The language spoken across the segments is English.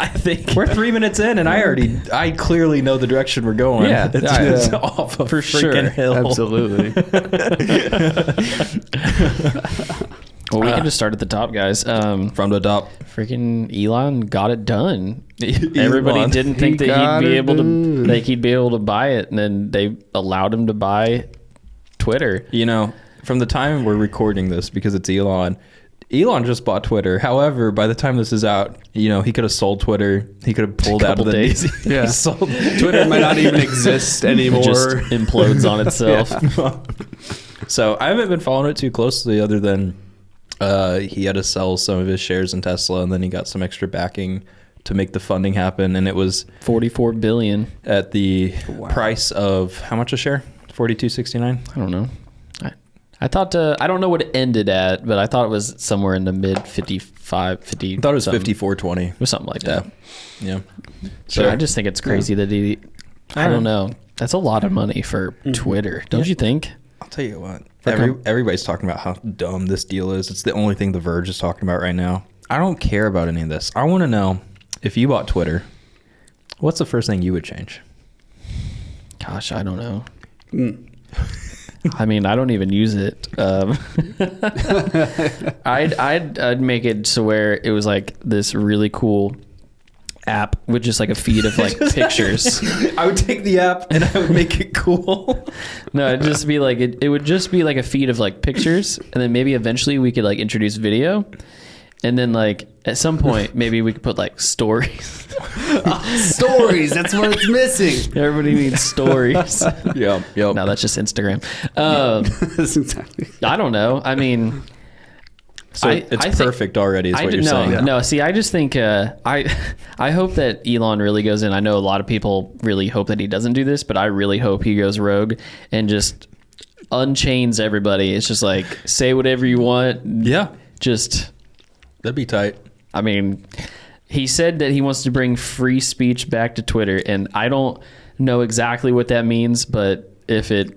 I think we're 3 minutes in, and I clearly know the direction we're going. Yeah, it's off a for freaking sure. hill. Absolutely. Well, we can just start at the top, guys. From the top. Freaking Elon got it done. Everybody didn't think that he'd be able to buy it, and then they allowed him to buy Twitter. You know, from the time we're recording this, because it's Elon just bought Twitter. However, by the time this is out, you know, he could have sold Twitter. He could have pulled out of the days. Yeah. sold Twitter might not even exist anymore. It just implodes on itself. So I haven't been following it too closely, other than he had to sell some of his shares in Tesla, and then he got some extra backing to make the funding happen, and it was $44 billion at the price of how much a share? $42.69. I don't know. I thought I don't know what it ended at, but I thought it was somewhere in the mid 55, 50. I thought it was 54.20. It was something like that. Yeah. So I just think it's crazy that he. I don't know. That's a lot of money for Twitter, don't you think? I'll tell you what. Everybody's talking about how dumb this deal is. It's the only thing The Verge is talking about right now. I don't care about any of this. I want to know, if you bought Twitter, what's the first thing you would change? Gosh, I don't know. I mean, I don't even use it. I'd make it to where it was like this really cool app with just like a feed of like pictures. I would take the app and I would make it cool. No, it'd just be like it would just be like a feed of like pictures, and then maybe eventually we could like introduce video, and then like at some point maybe we could put like stories. Stories, that's what it's missing. Everybody needs stories. Yep. No, that's just Instagram. That's exactly. I don't know. I mean, So it's perfect already, is what you're saying. No, see, I just think I hope that Elon really goes in. I know a lot of people really hope that he doesn't do this, but I really hope he goes rogue and just unchains everybody. It's just like, say whatever you want. Yeah. Just... That'd be tight. I mean, he said that he wants to bring free speech back to Twitter, and I don't know exactly what that means, but if it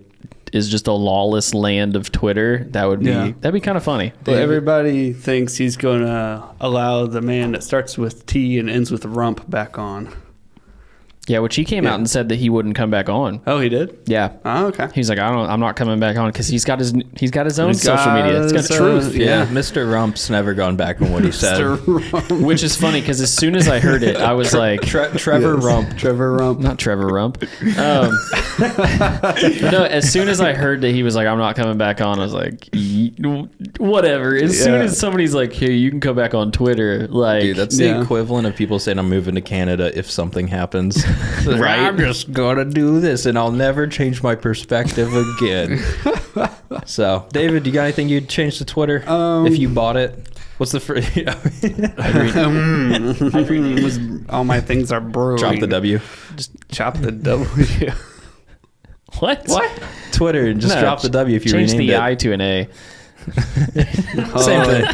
is just a lawless land of Twitter, that'd be kind of funny. Well, everybody thinks he's going to allow the man that starts with T and ends with rump back on. Yeah, which he came out and said that he wouldn't come back on. Oh, he did? Yeah. Oh, okay. He's like, I'm not coming back on, because he's got his own social media. It's got truth. Yeah, Mr. Rump's never gone back on what he said. Which is funny, because as soon as I heard it, I was like, Trevor Rump. Trevor Rump. Not Trevor Rump. No, as soon as I heard that he was like, I'm not coming back on, I was like, whatever. As soon as somebody's like, hey, you can come back on Twitter, like, dude, that's the equivalent of people saying I'm moving to Canada if something happens. Right? I'm just gonna do this and I'll never change my perspective again. So, David, you got anything you'd change to Twitter if you bought it? What's the first? All my things are brewing. Chop the W. Just chop the W. What? Twitter, just drop the W if you change renamed the it. I to an A. Same thing.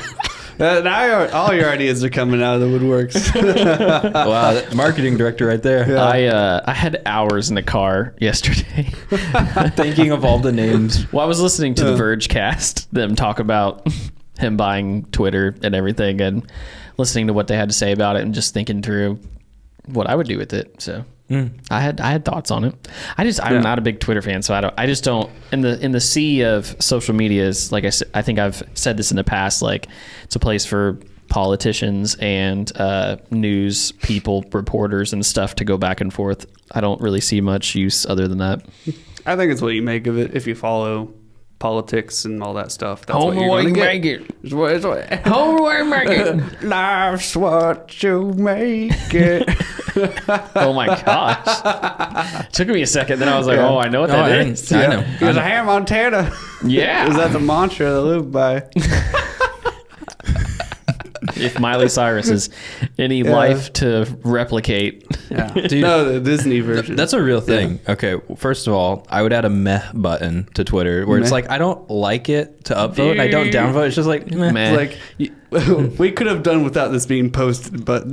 Now all your ideas are coming out of the woodworks. Wow, that marketing director right there. Yeah. I had hours in the car yesterday Thinking of all the names. Well, I was listening to the Verge cast, them talk about him buying Twitter and everything, and listening to what they had to say about it, and just thinking through what I would do with it. So I had thoughts on it. I'm not a big Twitter fan, so I just don't, in the sea of social medias, like I said, I think I've said this in the past, like it's a place for politicians and news people, reporters and stuff to go back and forth. I don't really see much use other than that. I think it's what you make of it. If you follow politics and all that stuff, that's Home what you're going to get. It's Home away, make it. Life's what you make it. Oh my gosh. Took me a second, then I was like, oh, I know what that is. I know. Because Hannah Montana. Yeah. Is that the mantra to live by? If Miley Cyrus is any life to replicate. Yeah. Dude, no, the Disney version. That's a real thing. Yeah. Okay, first of all, I would add a meh button to Twitter where it's like, I don't like it to upvote and I don't downvote. It's just like, meh. It's like, we could have done without this being posted, but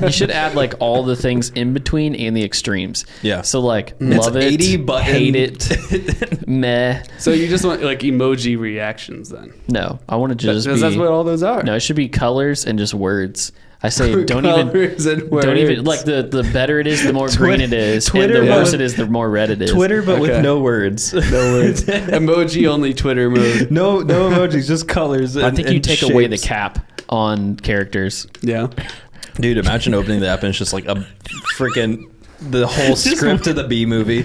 you should add like all the things in between and the extremes. Yeah. So like love it, 80 button. hate it, meh. So you just want like emoji reactions then? No, I want to just because that's what all those are. No, it should be colors and just words. I say don't even like the better it is, the more green it is, Twitter, and the worse it is, the more red it is. Twitter, but with no words. No words. Emoji only Twitter mode. No emojis, just colors. I think you take away the cap on characters. Yeah. Dude, imagine opening the app and it's just like a freaking the whole script of the B movie.